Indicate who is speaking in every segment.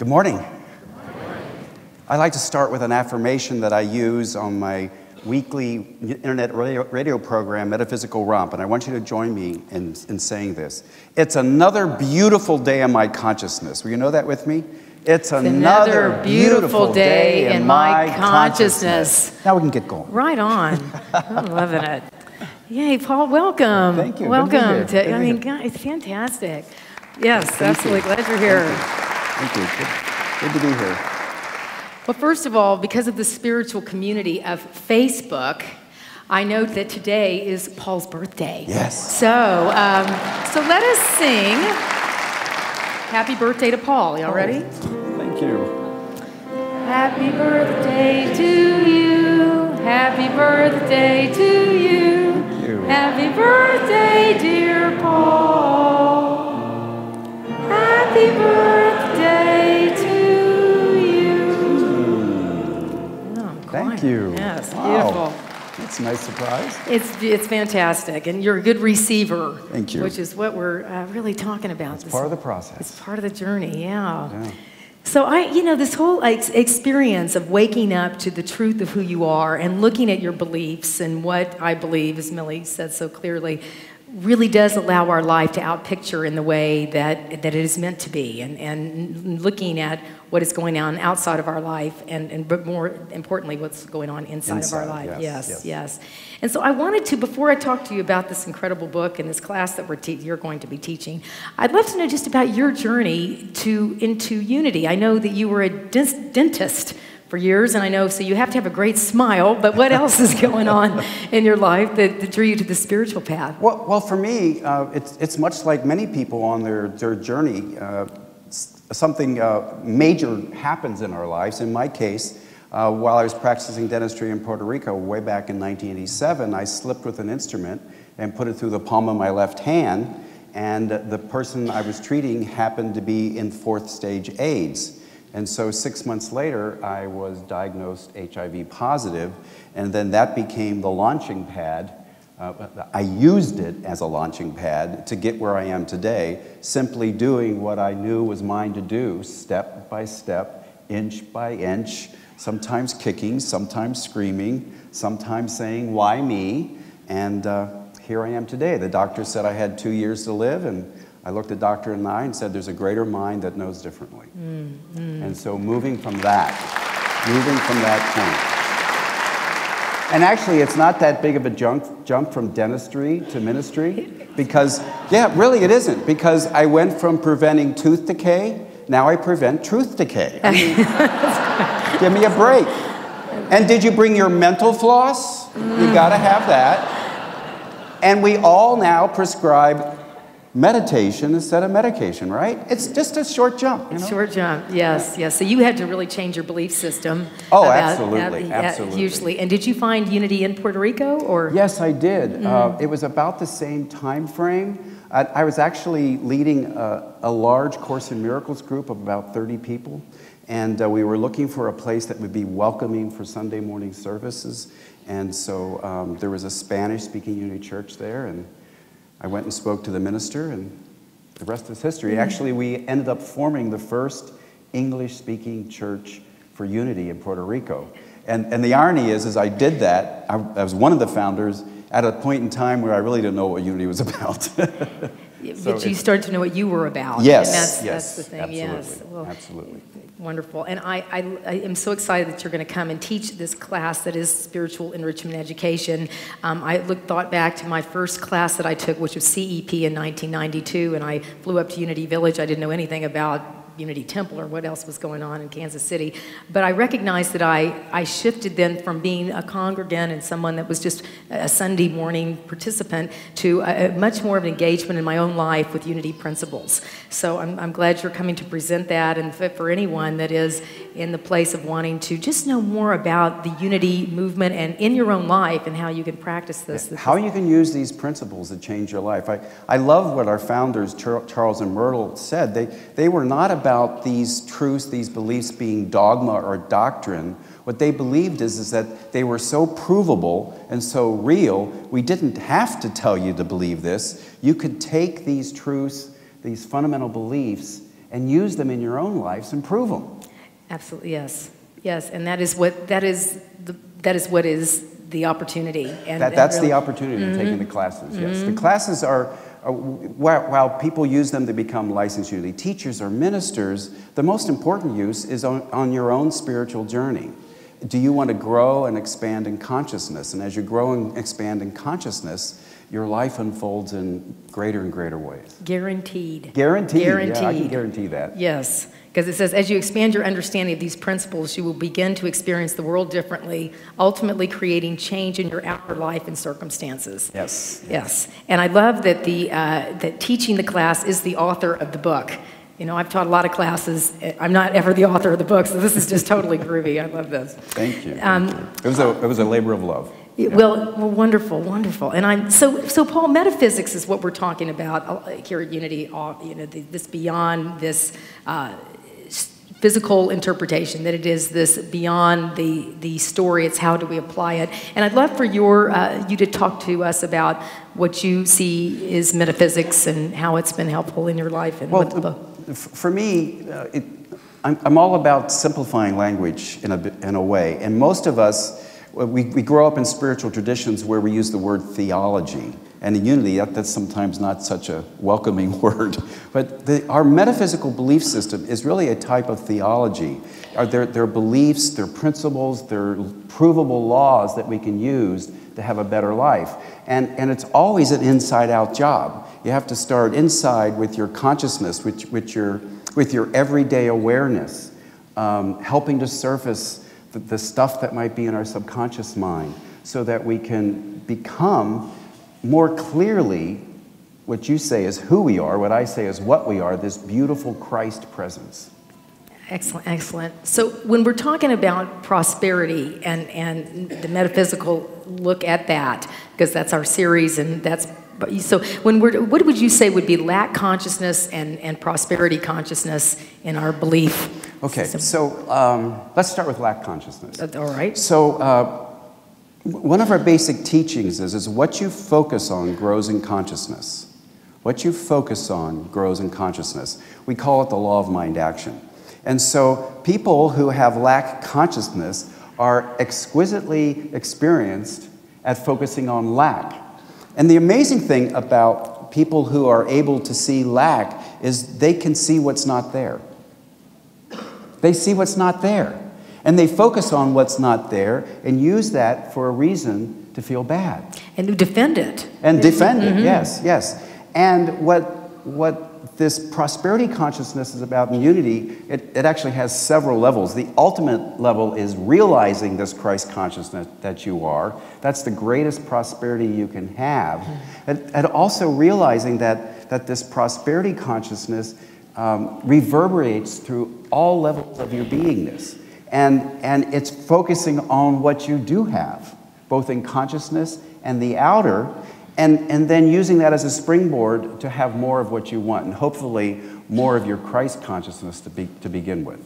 Speaker 1: Good morning. I like to start with an affirmation that I use on my weekly internet radio program, Metaphysical Romp, and I want you to join me in saying this. It's another beautiful day in my consciousess. Will you know that with me? It's another beautiful day in my consciousness. Now we can get going.
Speaker 2: Right on. I'm loving it. Yay, Paul, welcome.
Speaker 1: Thank you.
Speaker 2: Welcome. God, it's fantastic. Yes, absolutely. Glad you're here.
Speaker 1: Thank you. Good to be here.
Speaker 2: Well, first of all, because of the spiritual community of Facebook, I note that today is Paul's birthday.
Speaker 1: Yes.
Speaker 2: So let us sing Happy Birthday to Paul. Y'all ready?
Speaker 1: Thank you.
Speaker 2: Happy birthday to you. Happy birthday to you.
Speaker 1: Thank you.
Speaker 2: Happy birthday, dear Paul. Happy birthday to
Speaker 1: Thank you.
Speaker 2: Yes,
Speaker 1: wow.
Speaker 2: Beautiful.
Speaker 1: That's a nice surprise.
Speaker 2: It's fantastic, and you're a good receiver.
Speaker 1: Thank you.
Speaker 2: Which is what we're really talking about.
Speaker 1: It's part of the process.
Speaker 2: It's part of the journey, yeah.
Speaker 1: Yeah.
Speaker 2: So this whole experience of waking up to the truth of who you are and looking at your beliefs and what I believe, as Millie said so clearly, really does allow our life to outpicture in the way that it is meant to be, and looking at what is going on outside of our life, but more importantly, what's going on inside of our life. Yes. And so I wanted to, before I talk to you about this incredible book and this class that you're going to be teaching, I'd love to know just about your journey into unity. I know that you were a dentist for years, and I know, so you have to have a great smile, but what else is going on in your life that drew you to the spiritual path?
Speaker 1: Well, for me, it's much like many people on their journey. Something major happens in our lives. In my case, while I was practicing dentistry in Puerto Rico way back in 1987, I slipped with an instrument and put it through the palm of my left hand, and the person I was treating happened to be in 4th stage AIDS. And so 6 months later, I was diagnosed HIV positive, and then that became the launching pad. I used it as a launching pad to get where I am today, simply doing what I knew was mine to do, step by step, inch by inch, sometimes kicking, sometimes screaming, sometimes saying, why me? And here I am today. The doctor said I had 2 years to live, and I looked the doctor in the eye and said, there's a greater mind that knows differently. And so moving from that point. And actually, it's not that big of a jump from dentistry to ministry, because, yeah, really it isn't, because I went from preventing tooth decay, now I prevent truth decay. I mean, give me a break. And did you bring your mental floss? You gotta have that. And we all now prescribe meditation instead of medication, right? It's just a short jump. You know?
Speaker 2: Short jump, yes. So you had to really change your belief system.
Speaker 1: Oh, absolutely.
Speaker 2: Hugely. And did you find unity in Puerto Rico, or?
Speaker 1: Yes, I did. It was about the same time frame. I was actually leading a large Course in Miracles group of about 30 people, and we were looking for a place that would be welcoming for Sunday morning services. And so there was a Spanish-speaking unity church there, and I went and spoke to the minister, and the rest is history. Actually, we ended up forming the first English-speaking church for unity in Puerto Rico. And the irony is I did that. I was one of the founders at a point in time where I really didn't know what unity was about.
Speaker 2: But you started to know what you were about.
Speaker 1: Yes,
Speaker 2: and that's the thing.
Speaker 1: Absolutely,
Speaker 2: yes. Well,
Speaker 1: absolutely.
Speaker 2: Wonderful. And I am so excited that you're going to come and teach this class that is spiritual enrichment education. I thought back to my first class that I took, which was CEP in 1992, and I flew up to Unity Village. I didn't know anything about Unity Temple or what else was going on in Kansas City. But I recognized that I shifted then from being a congregant and someone that was just a Sunday morning participant to much more of an engagement in my own life with unity principles. So I'm glad you're coming to present that, and for anyone that is in the place of wanting to just know more about the unity movement and in your own life and how you can practice this.
Speaker 1: How you can use these principles to change your life. I love what our founders, Charles and Myrtle, said. They were not about these truths, these beliefs being dogma or doctrine. What they believed is that they were so provable and so real, we didn't have to tell you to believe this. You could take these truths, these fundamental beliefs, and use them in your own lives and prove them.
Speaker 2: Absolutely, yes. Yes, and that is what is the opportunity. And
Speaker 1: That's
Speaker 2: really,
Speaker 1: the opportunity of taking the classes, yes. The classes are, while people use them to become licensed unity teachers or ministers, the most important use is on your own spiritual journey. Do you want to grow and expand in consciousness? And as you grow and expand in consciousness, your life unfolds in greater and greater ways.
Speaker 2: Guaranteed.
Speaker 1: Guaranteed.
Speaker 2: Guaranteed.
Speaker 1: Yeah, I can guarantee that.
Speaker 2: Yes, because it says, as you expand your understanding of these principles, you will begin to experience the world differently, ultimately creating change in your outer life and circumstances.
Speaker 1: Yes.
Speaker 2: Yes, and I love that that teaching the class is the author of the book. You know, I've taught a lot of classes. I'm not ever the author of the book, so this is just totally groovy. I love this.
Speaker 1: Thank you. It was a labor of love.
Speaker 2: Well, wonderful, wonderful. And so Paul, metaphysics is what we're talking about here at Unity. You know, this beyond this physical interpretation, that it is this beyond the story. It's how do we apply it. And I'd love for you to talk to us about what you see is metaphysics and how it's been helpful in your life. And
Speaker 1: for me, I'm all about simplifying language in a way. And most of us, we grow up in spiritual traditions where we use the word theology. And in Unity, that's sometimes not such a welcoming word. But our metaphysical belief system is really a type of theology. They're beliefs, they're principles, they're provable laws that we can use to have a better life. And it's always an inside-out job. You have to start inside with your consciousness, with your everyday awareness, helping to surface the stuff that might be in our subconscious mind so that we can become more clearly what you say is who we are, what I say is what we are, this beautiful Christ presence.
Speaker 2: Excellent, excellent. So when we're talking about prosperity and the metaphysical look at that, because that's our series, and that's so what would you say would be lack consciousness and prosperity consciousness in our belief?
Speaker 1: Okay, so let's start with lack consciousness.
Speaker 2: All right.
Speaker 1: So one of our basic teachings is what you focus on grows in consciousness. What you focus on grows in consciousness. We call it the law of mind action. And so people who have lack consciousness are exquisitely experienced at focusing on lack. And the amazing thing about people who are able to see lack is they can see what's not there. They see what's not there. And they focus on what's not there and use that for a reason to feel bad.
Speaker 2: And to defend it.
Speaker 1: And defend it, yes, yes. And what this prosperity consciousness is about in Unity, it actually has several levels. The ultimate level is realizing this Christ consciousness that you are. That's the greatest prosperity you can have. And also realizing that this prosperity consciousness reverberates through all levels of your beingness. And it's focusing on what you do have, both in consciousness and the outer, and then using that as a springboard to have more of what you want, and hopefully more of your Christ consciousness to begin with.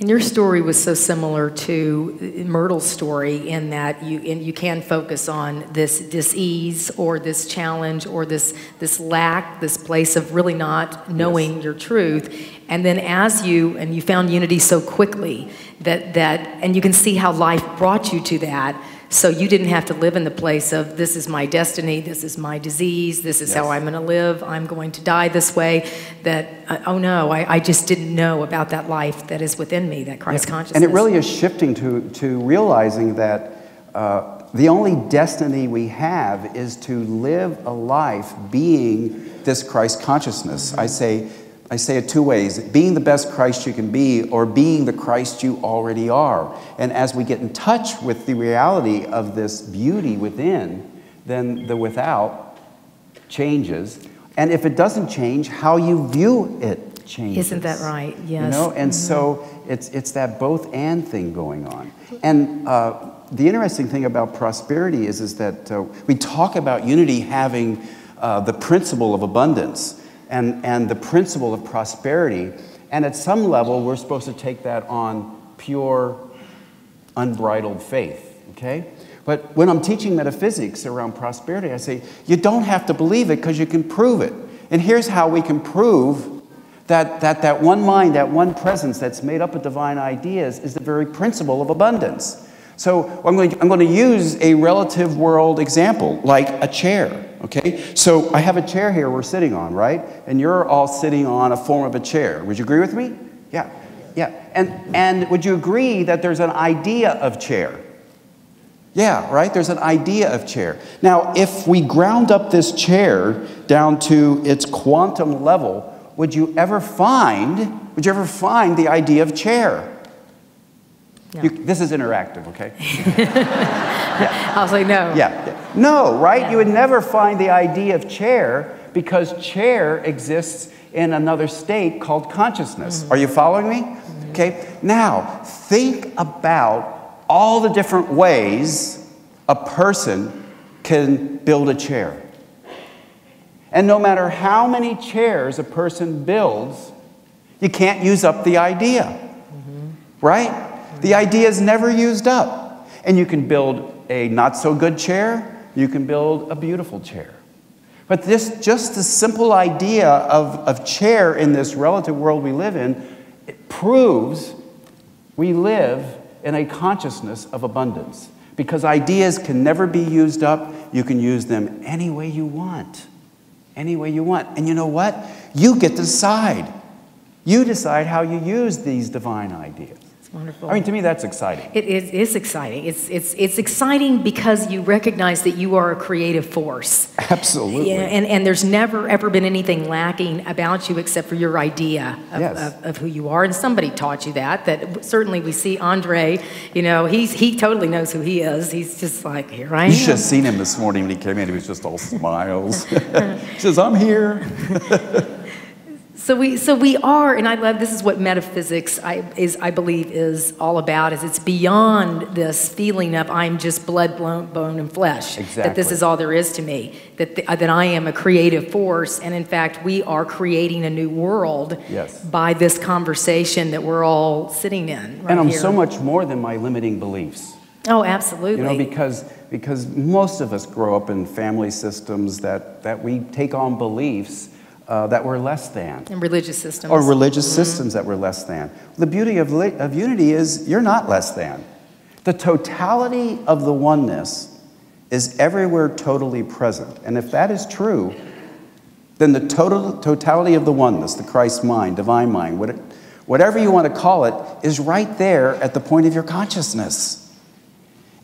Speaker 2: And your story was so similar to Myrtle's story in that you can focus on this dis-ease or this challenge or this lack, this place of really not knowing your truth. And then as you found unity so quickly and you can see how life brought you to that. So you didn't have to live in the place of this is my destiny, this is my disease, this is how I'm going to live, I'm going to die this way. That, oh no, I just didn't know about that life that is within me, that Christ consciousness.
Speaker 1: And it really is shifting to realizing that the only destiny we have is to live a life being this Christ consciousness. I say it two ways, being the best Christ you can be or being the Christ you already are. And as we get in touch with the reality of this beauty within, then the without changes. And if it doesn't change, how you view it changes.
Speaker 2: Isn't that right? Yes.
Speaker 1: You know? And so it's that both and thing going on. And the interesting thing about prosperity is that we talk about unity having the principle of abundance. And the principle of prosperity. And at some level, we're supposed to take that on pure, unbridled faith, okay? But when I'm teaching metaphysics around prosperity, I say, you don't have to believe it because you can prove it. And here's how we can prove That one mind, that one presence that's made up of divine ideas is the very principle of abundance. So I'm going to use a relative world example, like a chair, okay? So I have a chair here we're sitting on, right? And you're all sitting on a form of a chair. Would you agree with me? Yeah, yeah. And would you agree that there's an idea of chair? Yeah, right? There's an idea of chair. Now, if we ground up this chair down to its quantum level, would you ever find the idea of chair?
Speaker 2: No.
Speaker 1: This is interactive, okay?
Speaker 2: Yeah. I'll say no.
Speaker 1: Yeah. No, right?
Speaker 2: Yeah.
Speaker 1: You would never find the idea of chair because chair exists in another state called consciousness. Are you following me? Okay. Now, think about all the different ways a person can build a chair. And no matter how many chairs a person builds, you can't use up the idea. Right? The idea is never used up. And you can build a not-so-good chair. You can build a beautiful chair. But just the simple idea of chair in this relative world we live in, it proves we live in a consciousness of abundance. Because ideas can never be used up. You can use them any way you want. Any way you want. And you know what? You get to decide. You decide how you use these divine ideas.
Speaker 2: Wonderful.
Speaker 1: I mean, to me, that's exciting.
Speaker 2: It is exciting. It's exciting because you recognize that you are a creative force.
Speaker 1: Absolutely.
Speaker 2: Yeah, and there's never, ever been anything lacking about you except for your idea of who you are. And somebody taught you that certainly we see Andre, you know, he totally knows who he is. He's just like, here I am.
Speaker 1: You should have seen him this morning when he came in. He was just all smiles. He says, I'm here.
Speaker 2: So we are, and I love, this is what metaphysics I believe is all about, is it's beyond this feeling of I'm just blood, bone, and flesh.
Speaker 1: Exactly.
Speaker 2: That this is all there is to me, that I am a creative force, and in fact we are creating a new world by this conversation that we're all sitting in right
Speaker 1: And I'm
Speaker 2: here.
Speaker 1: so much more than my limiting beliefs.
Speaker 2: Oh, absolutely.
Speaker 1: You know, because most of us grow up in family systems that we take on beliefs that we're less than.
Speaker 2: And religious systems.
Speaker 1: Or religious systems that we're less than. The beauty of unity is you're not less than. The totality of the oneness is everywhere totally present. And if that is true, then the totality of the oneness, the Christ mind, divine mind, whatever you want to call it, is right there at the point of your consciousness.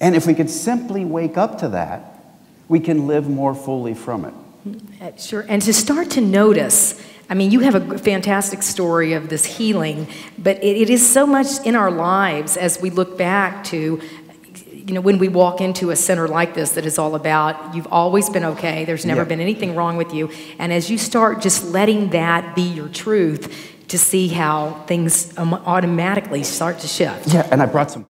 Speaker 1: And if we could simply wake up to that, we can live more fully from it.
Speaker 2: Sure, and to start to notice, I mean, you have a fantastic story of this healing, but it is so much in our lives as we look back to, you know, when we walk into a center like this that is all about, you've always been okay, there's never been anything wrong with you, and as you start just letting that be your truth, to see how things automatically start to shift.
Speaker 1: Yeah, and I brought some